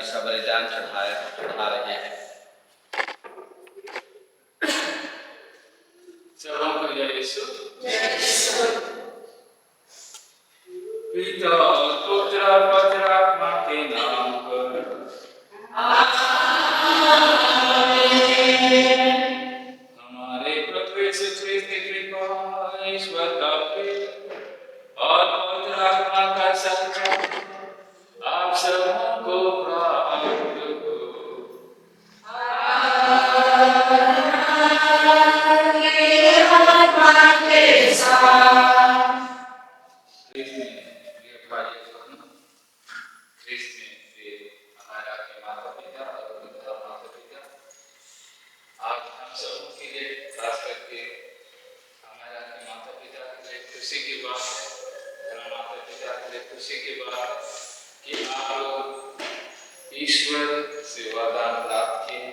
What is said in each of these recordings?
हमेशा बलिदान चढ़ा रहे हैं। सबों को जय यीशु। पिता और पुत्र और पवित्र आत्मा के नाम पर हमारे प्रभु यीशु ख्रिस्त की कृपा, ईश्वर का प्रेम और पवित्र आत्मा का संचार आप सबों को प्राप्त हो। ईश्वर से वरदान प्राप्त किए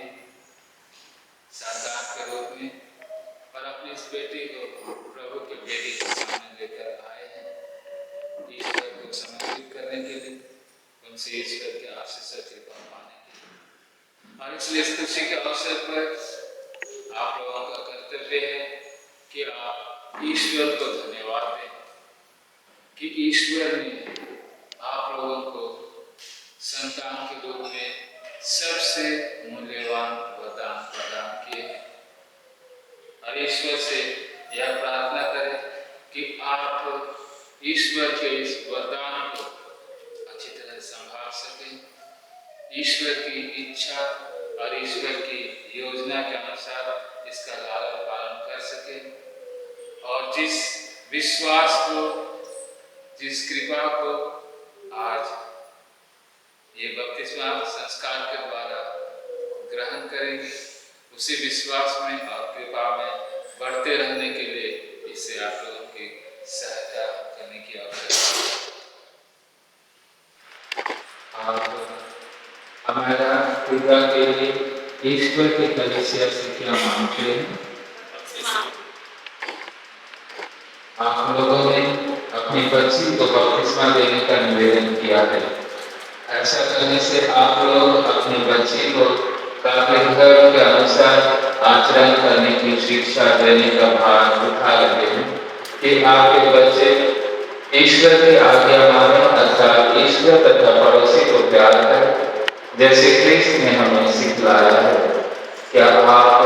संतान के रूप में और अपनी इस बेटी को प्रभु के बेटी के सामने लेकर आए हैं ईश्वर को समर्पित करने के लिए, उनसे ईश्वर के आशीष कृपा पाने के लिए। और इसलिए इस खुशी के अवसर पर आप लोगों का कर्तव्य है कि आप ईश्वर को धन्यवाद दें कि ईश्वर ने आप लोगों को संतान के रूप में सबसे मूल्यवान वरदान प्रदान किए हैं। और ईश्वर से यह प्रार्थना करें कि आप ईश्वर के इस वरदान को अच्छी तरह संभाल सकें, ईश्वर की इच्छा और ईश्वर की योजना के अनुसार इसका लालन पालन कर सकें और जिस विश्वास को, जिस कृपा को आज ये बपतिस्मा संस्कार के द्वारा ग्रहण करेंगे, उसी विश्वास में और कृपा में बढ़ते रहने के लिए इससे आप लोगों की सहायता करने की आवश्यकता है। हमारा कृपा के लिए ईश्वर के कलीसिया से क्या मांगते हैं? आप लोगों ने अपनी बच्ची को बपतिस्मा देने का निवेदन किया है। ऐसा करने से आप लोग अपनी बच्ची को काफी धर्म के अनुसार आचरण करने की शिक्षा देने का भार उठा रहे हैं कि आपके बच्चे ईश्वर की आज्ञा माने अर्थात ईश्वर तथा पड़ोसी को प्यार करें जैसे ख्रिस्त ने हमें सिखलाया है। क्या आप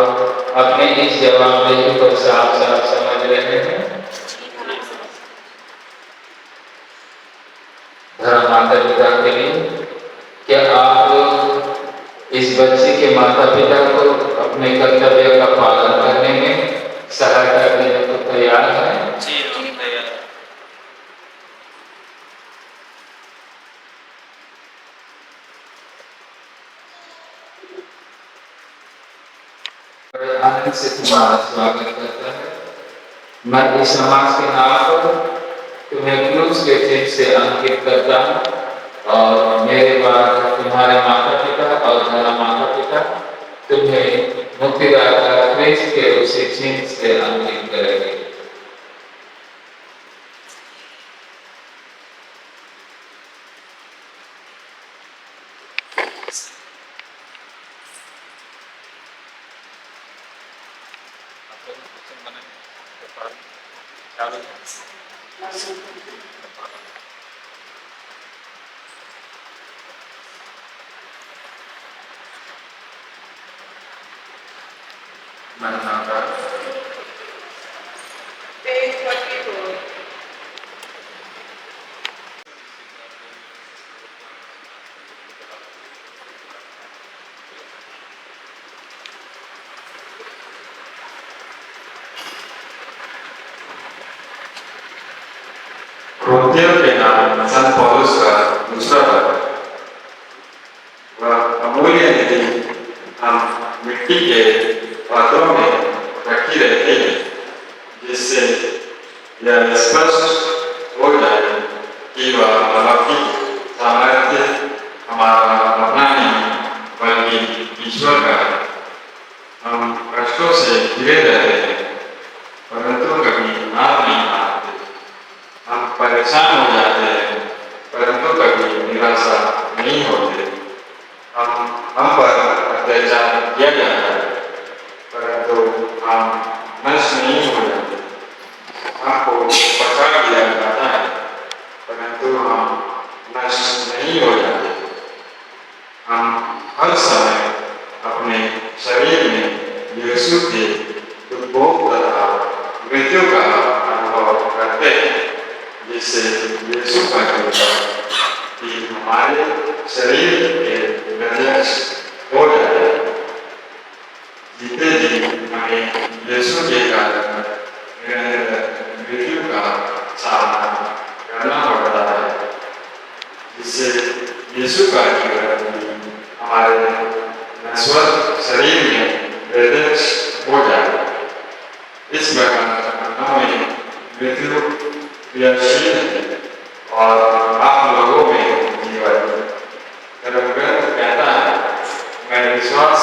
अपने इस जवाबदेही को साफ साफ समझ रहे हैं? धर्म माता पिता के लिए क्या आप इस बच्चे के माता पिता को अपने कर्तव्य का पालन करने में सहायता देने को तैयार हैं? जी हम तैयार हैं। बड़े आनंद से तुम्हारा स्वागत करता है। मैं इस समाज के नाम पर तुम्हें क्रूस के चिन्ह से अंकित करता हूँ और मेरे बाद तुम्हारे माता पिता और धर्म माता पिता तुम्हें मुक्तिदाता ख्रिस्त के उसी चिन्ह से अंकित करेंगे। कुरिन्थियों के नाम संत पौलुस का दूसरा पत्र। वह अमूल्य निधि हम मिट्टी के पात्रों में रखी रहती है जिससे यह स्पष्ट हो जाए कि वह अलौकिक सामर्थ्य हमारा अपना नहीं बल्कि ईश्वर का है। हम कष्टों से घिरे रहते हैं परंतु कभी हार नहीं मानते। हम परेशान हो जाते हैं परंतु कभी निराशा नहीं होते। अत्याचार किया जाता है, परंतु हम नष्ट नहीं हो जाते। हमको पकड़ लिया जाता है, परंतु हम नष्ट नहीं हो जाते। हम हर समय अपने शरीर में यीशु के दुर्भोग तथा मृत्यु का अनुभव करते हैं, जिससे यीशु का कि हमारे शरीर के प्रत्यक्ष हो जाए। जीते जी हमें यीशु के कारण निरंतर मृत्यु का सामना करना पड़ता है, जिससे यीशु का जीवन हमारे नश्वर शरीर में प्रत्यक्ष हो जाए। इस प्रकार हमें मृत्यु क्रियाशील है और आप लोगों में जीवन। धर्मग्रंथ कहता है, मैं विश्वास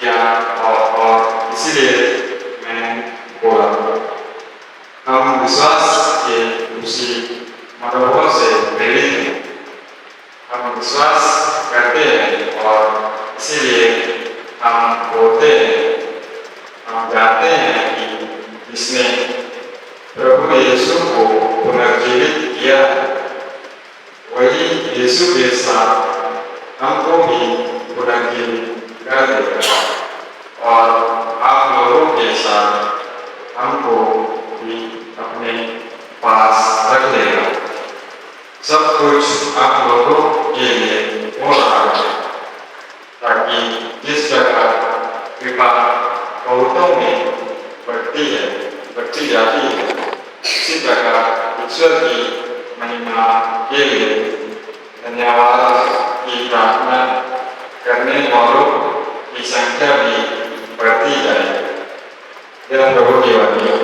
किया और इसीलिए मैंने बोला। हम विश्वास के उसी मनोभाव से प्रेरित हैं। हम विश्वास करते हैं और इसीलिए हम बोलते हैं। हम जानते हैं कि जिसने प्रभु यीशु को पुनर्जीवित किया है, वही यीशु के साथ हमको भी पुनर्जीवित कर देगा और आप लोगों के साथ हमको भी अपने पास रख लेगा। सब कुछ आप लोगों के लिए हो रहा है, ताकि जिस प्रकार कृपा बहुतों में बढ़ती जाती है, इसी प्रकार ईश्वर की महिमा के लिए धन्यवाद की प्रार्थना करने वालों की संख्या भी बढ़ती जाए। यह प्रभु की वाणी है।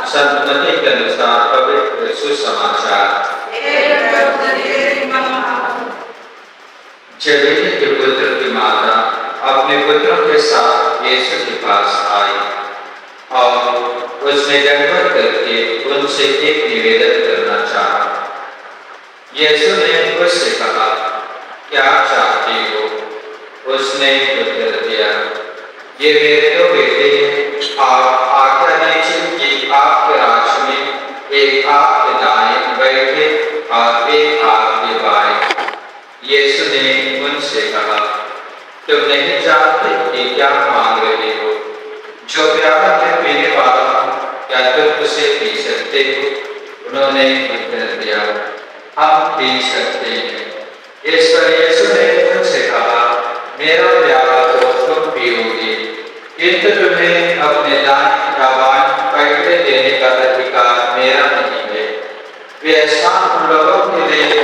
संतमती के अनुसार पवित्र सुसमाचार। जबेदी के पुत्र की माता अपने पुत्रों के साथ यीशु के पास आई और उसने दंडवत करके उनसे एक निवेदन करना चाहा। यीशु ने उससे कहा, क्या चाहती हो? उसने उत्तर दिया, ये मेरे दो बेटे हैं। आप आज्ञा दीजिए कि आपके राज्य में एक आपके दाएं बैठे और एक आपके बाएं। यीशु ने उनसे कहा, तुम नहीं जानते कि क्या मांग रहे हो? जो प्याला मैं पीने वाला हूँ, क्या तुम उसे पी सकते हो? उन्होंने उत्तर दिया, हम पी सकते हैं। इस पर यीशु ने उनसे कहा, मेरा प्याला तो तुम पियोगे, किंतु तुम्हें अपने दाएं या बाएं बैठने देने का अधिकार मेरा नहीं है। वे स्थान उन लोगों के लिए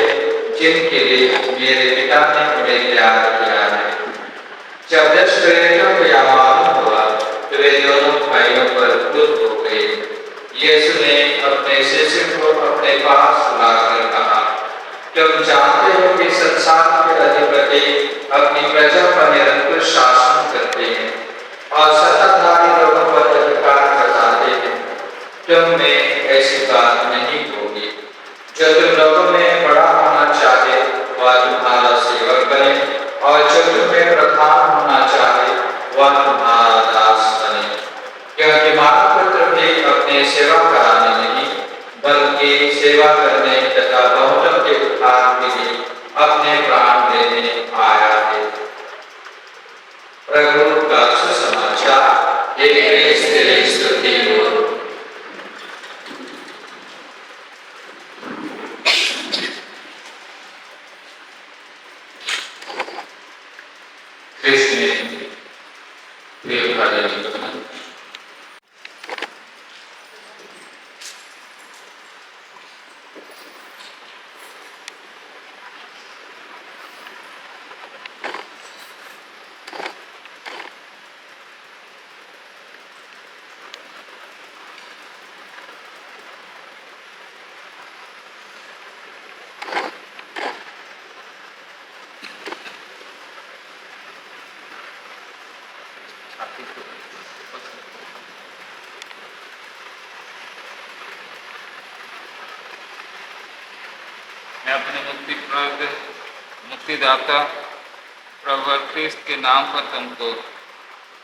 जिनके लिए मेरे पिता ने उन्हें तैयार किया है। जब 10 प्रेरितों को यह मालूम हुआ तो वे दोनों भाइयों पर क्रुद्ध हो गए। यीशु ने अपने शिष्यों को अपने पास बुलाकर कहा, तुम जानते हो कि संसार के अधिपति अपनी प्रजा पर निरंतर शासन करते हैं और सत्ताधारी लोगों पर अधिकार जताते हैं। तुम में ऐसी बात नहीं होगी। जो तुम लोगों में बड़ा होना चाहे वह तुम्हारा सेवक बने, और जो तुम्हें प्रधान होना चाहे वह तुम्हारा दास बने। क्योंकि मानव पुत्र भी अपने सेवा कराने नहीं, बल्कि सेवा करने तथा बहुतों के उत्थान की अपने प्राण देने आया है। प्रभु का सुसमाचार। हे क्रिस्त तेरी स्तुति हो। क्रिस्त में प्रिय भाई बहन, मैं अपने मुक्तिदाता प्रभु क्रिस्त के नाम पर तुमको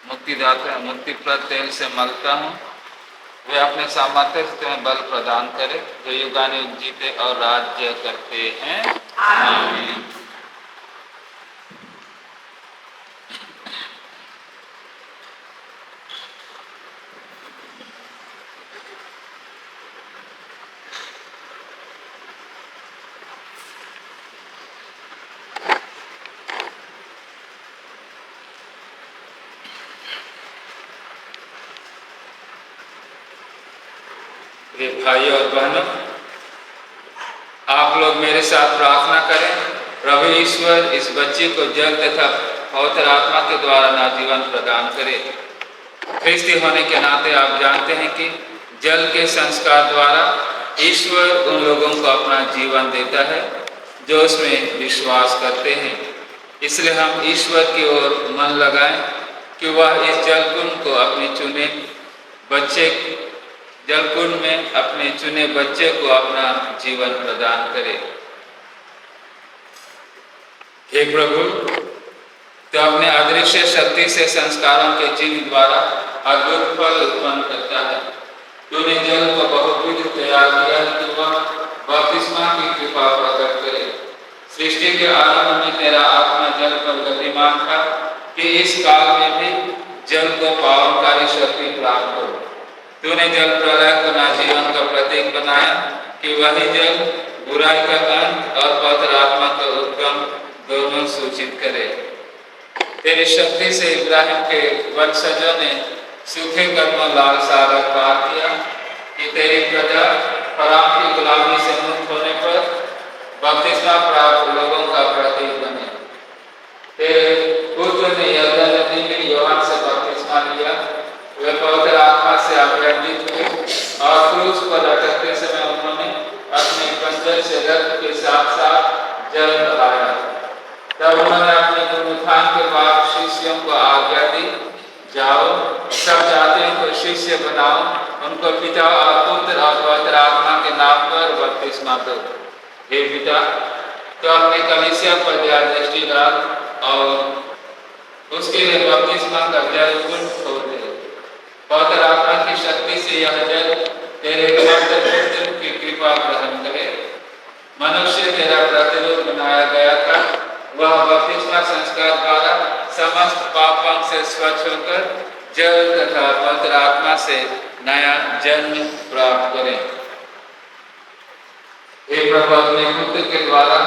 मुक्तिप्रद तेल से मलता हूँ। वे अपने सामर्थ्य से तुम्हें बल प्रदान करे, जो युगानुयुग जीते और राज्य करते हैं। आमीन। भाइयों और बहनों, आप लोग मेरे साथ प्रार्थना करें। प्रभु ईश्वर इस बच्चे को जल तथा पवित्र आत्मा के द्वारा नवजीवन प्रदान करे। ख्रिस्ती होने के नाते आप जानते हैं कि जल के संस्कार द्वारा ईश्वर उन लोगों को अपना जीवन देता है जो उसमें विश्वास करते हैं। इसलिए हम ईश्वर की ओर मन लगाएं कि वह इस जलकुंड को जलकुंड में अपने चुने बच्चे को अपना जीवन प्रदान करे। हे प्रभु, तो अपने अदृश्य शक्ति से संस्कारों के चिन्ह द्वारा अद्भुत फल उत्पन्न करता है। तूने जल को बहुविध तैयार किया कि वह बपतिस्मा की कृपा प्रकट करे। सृष्टि के आरंभ में तेरा आत्मा जल पर गतिमान था कि इस काल में भी जल को पावनकारी शक्ति प्राप्त हो। तूने जल प्रलय को नवजीवन का प्रतीक बनाया कि वही जल बुराई का अंत और पवित्र आत्मा का उद्गम दोनों सूचित करे। तेरी शक्ति से इब्राहिम के वंशजों ने सूखे कर्मों लाल सागर पार किया कि तेरी प्रजा फराम की गुलामी से मुक्त होने पर बपतिस्मा प्राप्त लोगों का प्रतीक बने। तेरे पुत्र ने यरदन नदी में यूहन्ना से बपतिस्मा लिया। वे पवित्र आत्मा से अभिषेकित हुए और क्रूस पर लटकते समय उन्होंने अपने पंजर से रक्त के साथ साथ जल बहाया। तब उन्होंने अपने पुनरुत्थान के बाद शिष्यों को आज्ञा दी, जाओ सब जातियों को शिष्य बनाओ, उनको पिता और पुत्र और पवित्र आत्मा के नाम पर बपतिस्मा दो। हे पिता, तो अपने कलीसिया पर दया दृष्टि डाल और उसके लिए बपतिस्मा का जल कुंड खोल दे। पवित्र आत्मा की शक्ति से यह जल तेरे एकमात्र पुत्र की कृपा ग्रहण करे। मनुष्य तेरा प्रतिरूप बनाया गया था, वह बपतिस्मा संस्कार द्वारा समस्त पापों से स्वच्छ होकर जल तथा पवित्र आत्मा से नया जन्म प्राप्त करे। हे प्रभु, अपने पुत्र के द्वारा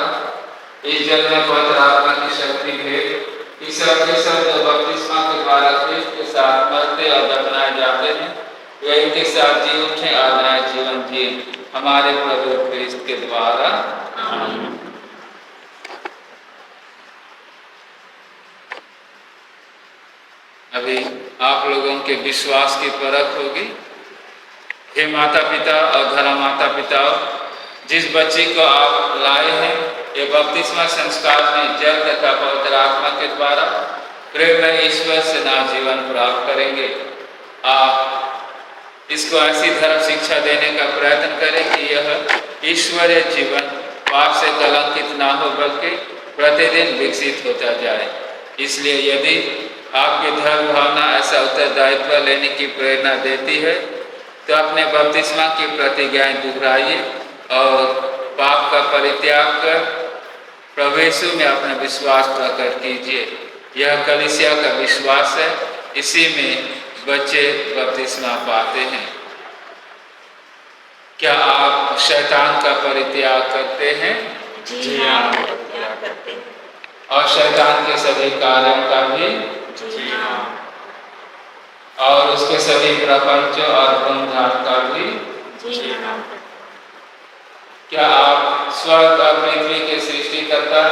इस जल में पवित्र आत्मा की शक्ति भेज कि सब के सब जो बपतिस्मा के द्वारा क्रिस्त के साथ मरते और दफनाए जाते हैं, वे इनके साथ जी उठे और नया जीवन जिए हमारे प्रभु क्रिस्त के द्वारा। आमीन। अभी आप लोगों के विश्वास की परख होगी। हे माता पिता और धर्म माता पिता, जिस बच्चे को आप लाए हैं, ये बपतिस्मा संस्कार में जल तथा पवित्र आत्मा के द्वारा प्रेरणा ईश्वर से नया जीवन प्राप्त करेंगे। आप इसको ऐसी धर्म शिक्षा देने का प्रयत्न करें कि यह ईश्वरीय जीवन पाप से कलंकित ना हो, बल्कि प्रतिदिन विकसित होता जाए। इसलिए यदि आपकी धर्म भावना ऐसा उत्तरदायित्व लेने की प्रेरणा देती है, तो अपने बपतिस्मा की प्रतिज्ञाएं दोहराइए और पाप का परित्याग कर प्रभु यीशु में अपना विश्वास प्रकट कीजिए। यह कलीसिया का विश्वास है, इसी में बच्चे बपतिस्मा पाते हैं। क्या आप शैतान का परित्याग करते हैं? जी हाँ, परित्याग करते हैं। और शैतान के सभी कार्यों का भी? जी हाँ। और उसके सभी प्रपंचों और ब्रह्मांड का भी? जी हाँ। क्या आप स्वर्ग और पृथ्वी के सृष्टिकर्ता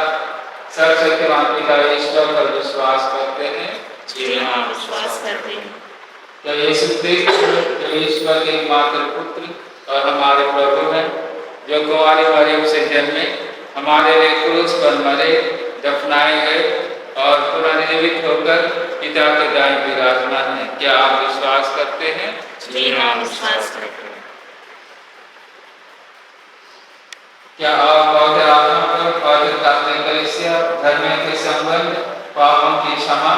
सर्वशक्तिमान पिता ईश्वर पर विश्वास करते हैं? जी हाँ, विश्वास करते हैं। क्या यीशु क्रिस्त जो ईश्वर के एकमात्र पुत्र और हमारे प्रभु हैं, जो कुंवारी मरियम से जन्मे, हमारे लिए क्रूस पर मरे, दफनाए गए और पुनर्जीवित होकर पिता के दाएं विराजमान है, क्या आप विश्वास करते हैं? जी हाँ, विश्वास करते हैं। क्या आप पवित्र आत्मा पर, पवित्र आत्मिक कलीसिया, धर्म के संबंध, पापों की क्षमा,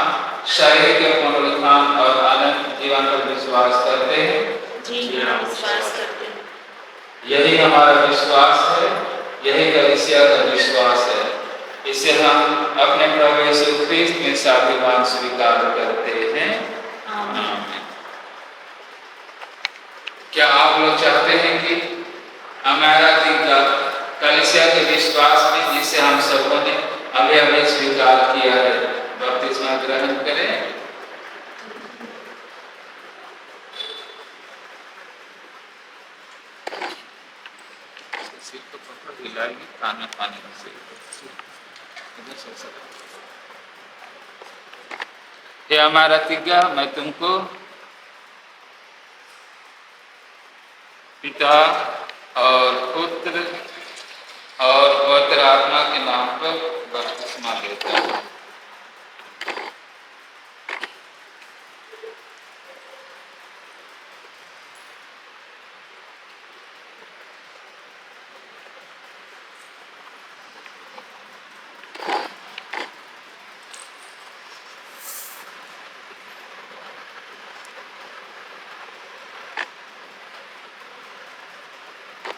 शरीर के पुनरुत्थान और अनंत जीवन पर विश्वास करते हैं? जी हाँ, विश्वास करते हैं। यही हमारा विश्वास है, यही कलीसिया का विश्वास है। इसे हम अपने प्रभु यीशु ख्रीस्त में साधुवान स्वीकार करते हैं। आमीन। क्या आप लोग चाहते हैं कि हमारा कलीसिया के विश्वास में, जिसे हम सबों ने अभी अभी स्वीकार किया है, बपतिस्मा ग्रहण करें? खाना पानी से हे हमारा तिग्गा, मैं तुमको पिता और पुत्र और पवित्र आत्मा के नाम पर बपतिस्मा देता हूं।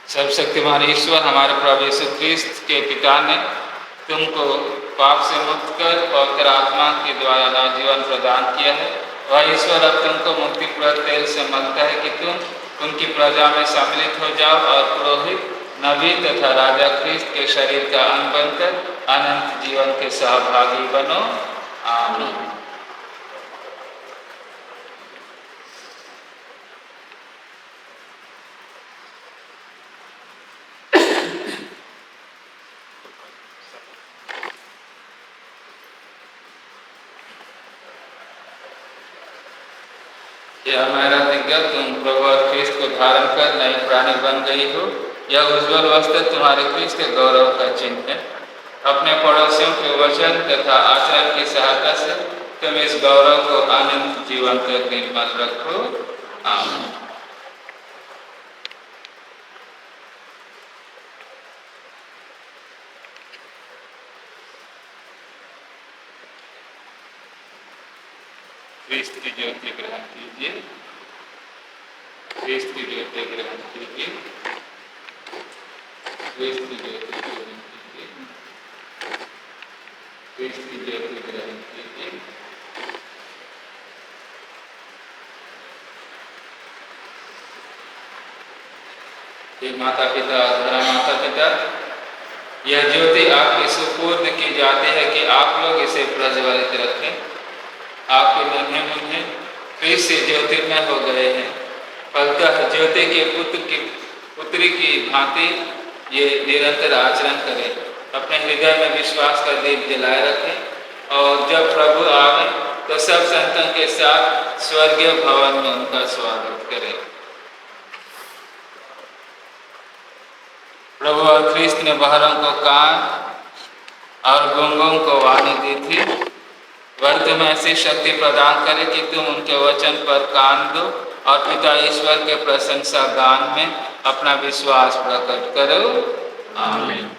सर्वशक्तिमान ईश्वर, हमारे प्रभु यीशु ख्रीस्त के पिता ने तुमको पाप से मुक्त कर पवित्र आत्मा के द्वारा नव जीवन प्रदान किया है। वह ईश्वर अब तुमको मुक्तिप्रद तेल से मांगता है कि तुम उनकी प्रजा में सम्मिलित हो जाओ और पुरोहित, नबी तथा राजा ख्रीस्त के शरीर का अंग बनकर अनंत जीवन के सहभागी बनो। आमीन। यह हमारा दिग्गज, तुम प्रभु और ख्रीस्त को धारण कर नई प्राणी बन गई हो। यह उज्ज्वल वस्त्र तुम्हारे ख्रीस्त के गौरव का चिन्ह है। अपने पड़ोसियों के वचन तथा आचरण की सहायता से तुम इस गौरव को अनंत जीवन तक निर्मल रखो। आमीन। ख्रीस्त की ज्योति ग्रहण कीजिए। ख्रीस्त की ज्योति ग्रहण कीजिए। ख्रीस्त की ज्योति ग्रहण कीजिए। ख्रीस्त की ज्योति ग्रहण कीजिए। हे माता पिता, धर्म माता पिता, यह ज्योति आपकी सुपूर्द की जाती है कि आप लोग इसे प्रज्वलित रखें। आपके नन्हे मुन्ने फिर से ज्योतिर्मय हो गए हैं। फलतः ज्योति के पुत्री की भांति ये निरंतर आचरण करें। अपने हृदय में विश्वास का दीप जलाए रखें और जब प्रभु आवे तो सब संतों के साथ स्वर्गीय भवन में उनका स्वागत करें। प्रभु और ख्रीस्त ने बहरों को कान और गूंगों को वाणी दी थी। वह तुम्हें ऐसी शक्ति प्रदान करे कि तुम उनके वचन पर कान दो और पिता ईश्वर के प्रशंसा गान में अपना विश्वास प्रकट करो। आमीन।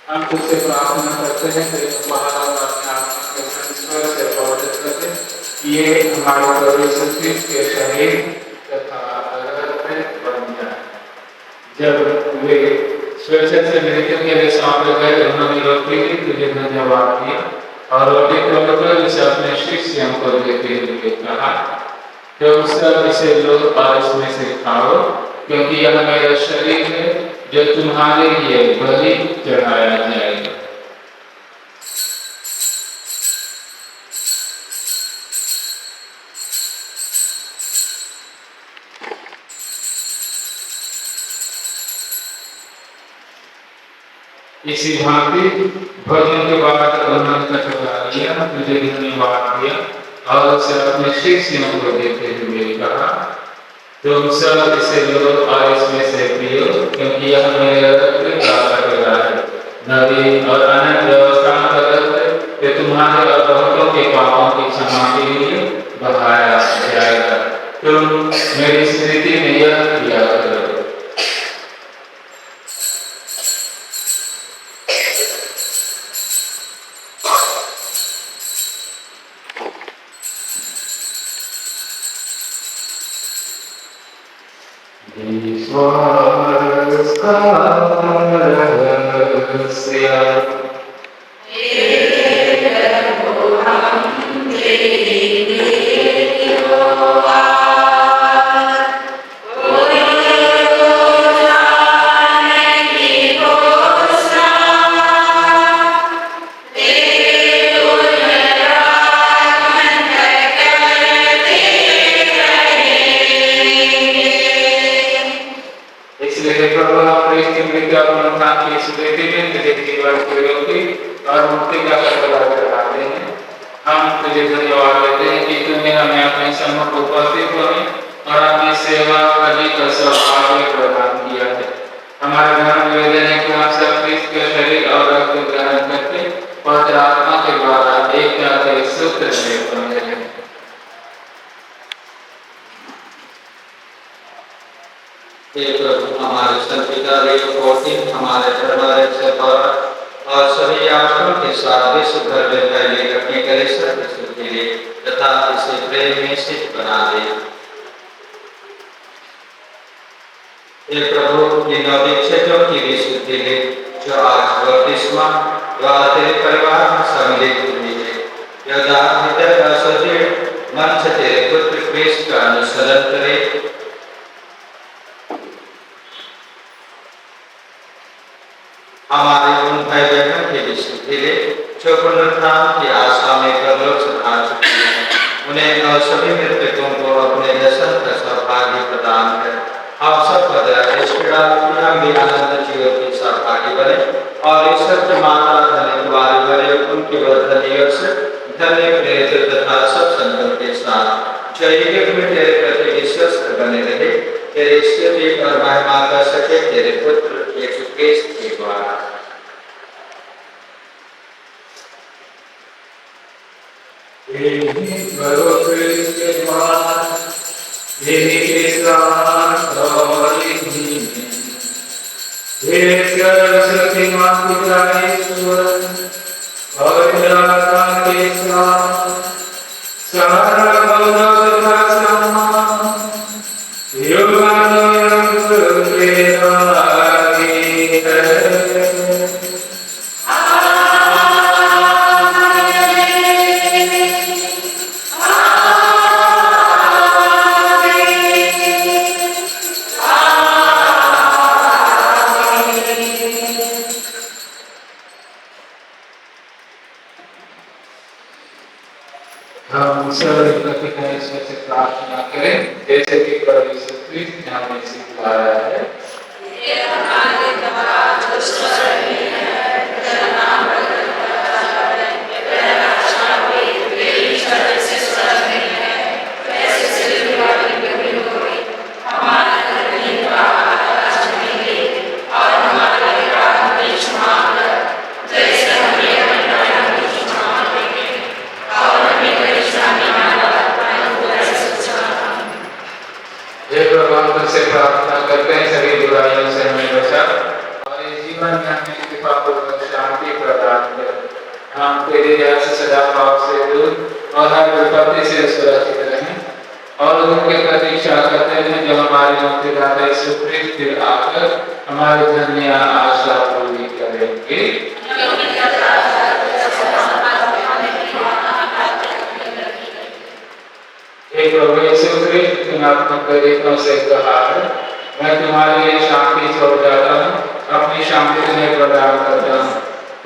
हम तुझसे प्रार्थना करते हैं तेरे उपहार और अपने आत्मा के संस्कार से प्रवर्तित करते कि ये हमारे प्रभु यीशु क्रिस्त के शरीर तथा रक्त में बन जाए। जब वे स्वेच्छा से मृत्यु के लिए सौंपे गए उन्होंने रोटी ली, तुझे धन्यवाद दिया और रोटी तोड़कर इसे अपने शिष्यों को देते हुए कहा, तुम सब इसे लो और इसमें से खाओ, क्योंकि यह मेरा शरीर है जो तुम्हारे लिए बलि चढ़ाया जाएगा। इसी भांति भोजन के बाद उन्होंने कटोरा लिया, तुझे धन्यवाद दिया और उसे अपने शिष्यों को देते हुए कहा, तुम सब इसे लो और इसमें से पियो, क्योंकि यह मेरे रक्त का कटोरा है, नवी और अनंत व्यवस्था का रक्त जो तुम्हारे और बहुतों के पापों की क्षमा के लिए बहाया जाएगा। तुम मेरी स्मृति में यह किया करो। हमारे धर्मरक्षक और सभी याजकों के साथ विश्व भर में पहले अपने कलेश्वर के लिए तथा इसे प्रेम में सिद्ध बना दे। हे प्रभु, इन अभिषेकों की विशुद्धि ले जो आज बपतिस्मा व तेरे परिवार में सम्मिलित हुई है, यह हृदय का सुदृढ़ मन से तेरे पुत्र क्रिस्त का अनुसरण करे। हमारे उन भाई बहनों की विशुद्धि ले जो पुनरुत्थान की आशा में परलोक से आ चुके हैं, उन्हें और सभी मृतकों को अपने दर्शन का सौभाग्य प्रदान कर हम सब हम भी आनंद जीवन के सहभागी बने और ईश्वर की माता धन्य तुम्हारी बने उनकी वर्धनीय से धन्य प्रेरित तथा सब संतों के साथ जो एक में तेरे प्रति विश्वस्त बने रहे, तेरे स्तुति और महिमा कर सके तेरे पुत्र यीशु क्रिस्त के द्वारा। हम सब ईश्वर से प्रार्थना करें जैसे कि प्रभु यीशु क्रिस्त ने हमें सिखाया है। प्रार्थना करते हैं सभी बुराइयों से हमें बचा और हम तेरी दया से सदा पाप से दूर और हर विपत्ति से सुरक्षित रहें और उनके प्रतीक्षा करते हैं जो हमारे मुक्तिदाता यीशु ख्रिस्त फिर आकर हमारे धन्य आशा पूरी करेंगे। हे प्रभु यीशु ख्रिस्त, तुमने अपने प्रेरितों से कहा है, मैं तुम्हारे लिए शांति छोड़ जाता हूँ, अपनी शांति तुम्हें प्रदान करता हूँ।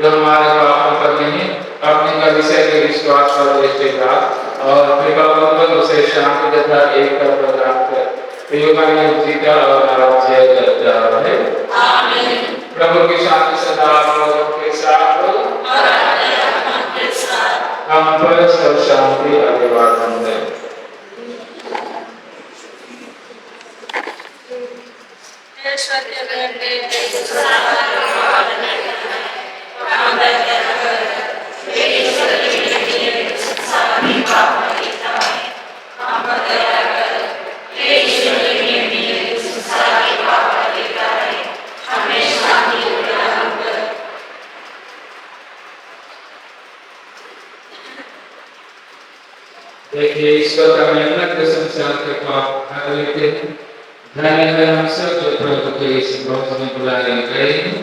जो हमारे पापों पर नहीं, अपने का विषय के विश्वास पर दृष्टि डाल और कृपापूर्वक उसे शांति तथा एकता प्रदान कर। युगानुयुग जीता और राज्य करता है। आमीन। प्रभु की शांति सदा आप लोगों के साथ हो और आपके आत्मा के साथ। हम परस्पर शांति अभिवादन दें। देखिए ईश्वर का मेहनत के संसार के पाप हर लेते हैं। धन्य है हम सब जो प्रभु के इस भोज में बुलाए गए हैं।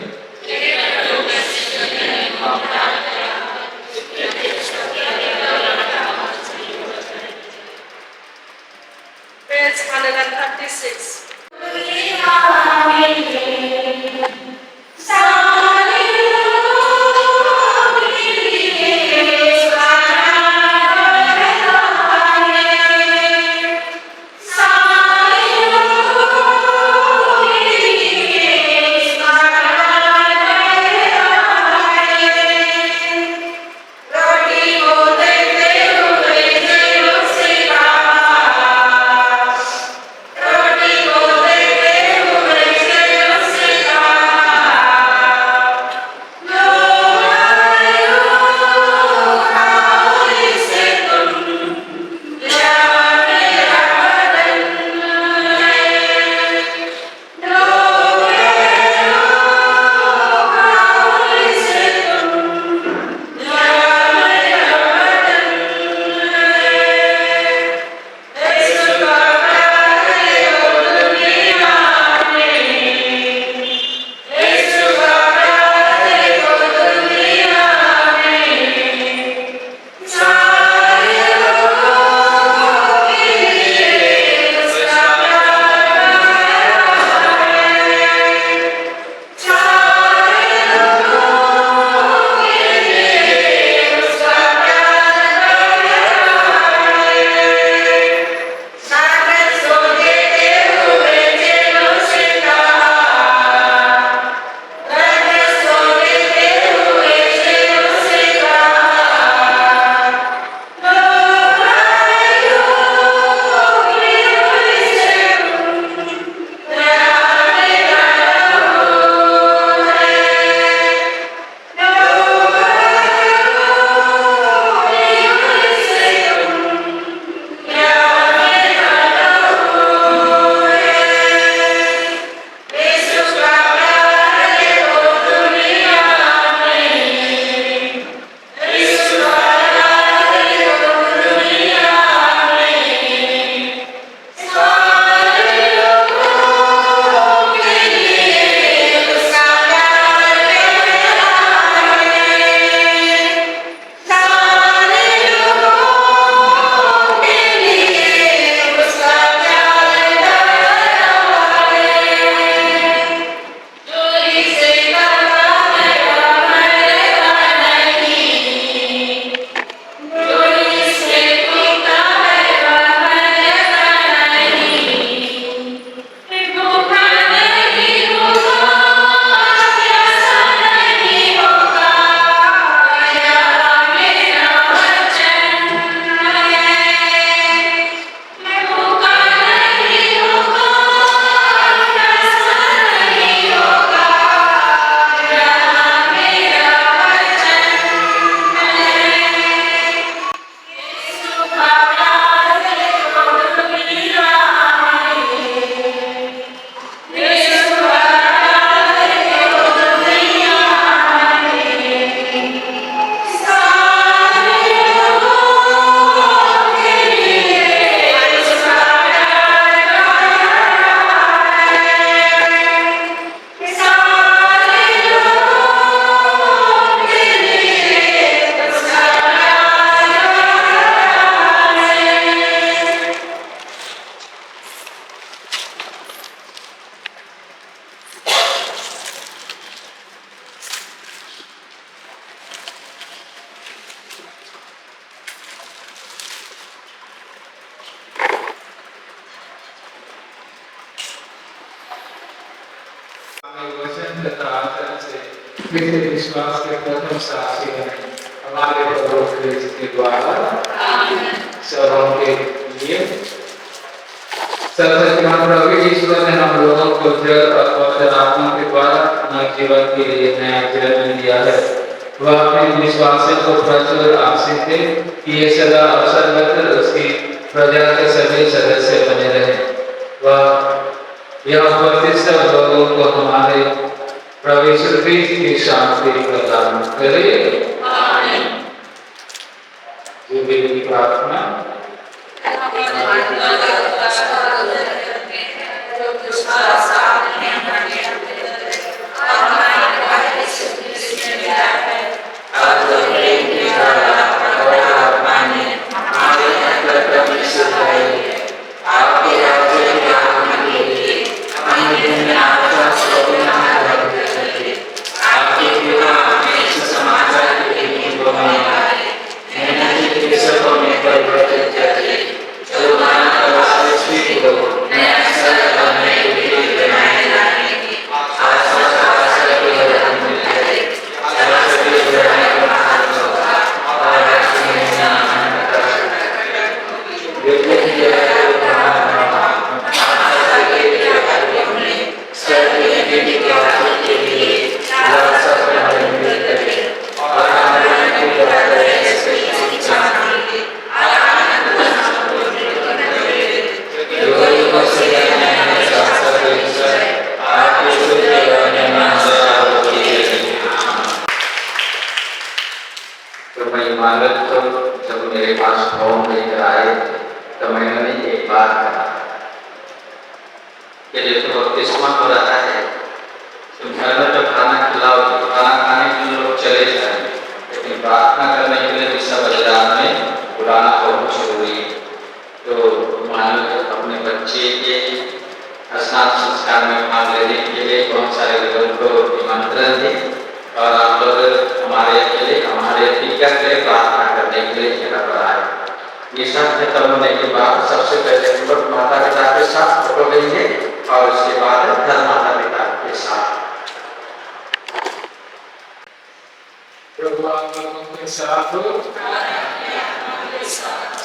Page 136. Sa फिर विश्वास के प्रथम साक्षी बने हमारे प्रभु क्रिस्त के द्वारा सब के लिए। सर्वशक्तिमान प्रभु ईश्वर ने हम लोगों को जल और पवित्र आत्मा के द्वारा नए जीवन के लिए नया जन्म दिया है। वह अपने विश्वासियों को प्रचुर आशीष दे कि ये सदा अवसर लेकर उसकी प्रजा के सभी सदस्य बने रहे। वह यह उपस्थित सब लोगों को हमारे प्रभु यीशु क्रिस्त की शांति प्रदान करे। जुबिली की प्रार्थना।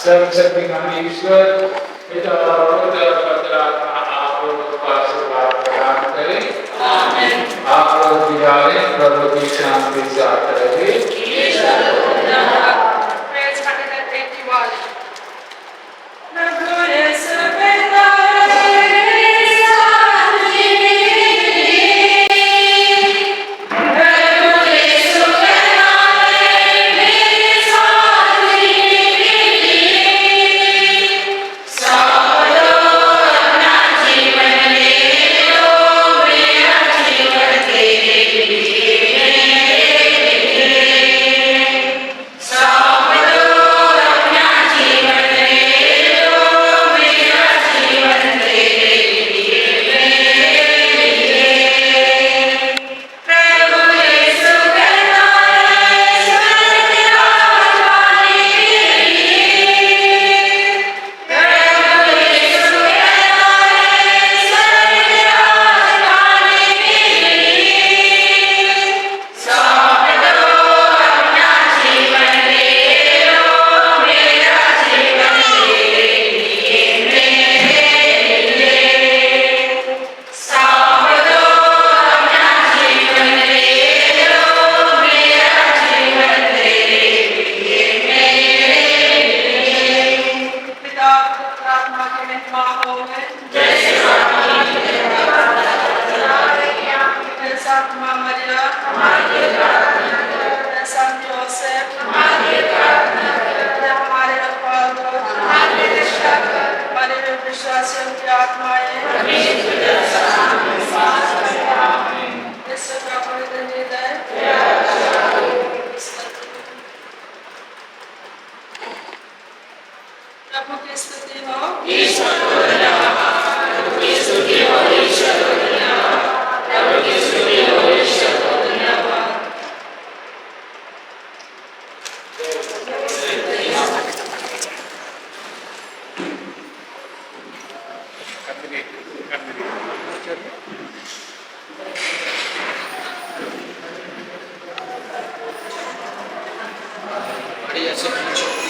सर्वशक्तिमान ईश्वर पिता और पुत्र और पवित्र आत्मा आप लोगों को आशीर्वाद प्रदान करें। आप लोग बिगाड़े प्रभु की शांति से आते रहे। Continue. ऐसे खींचो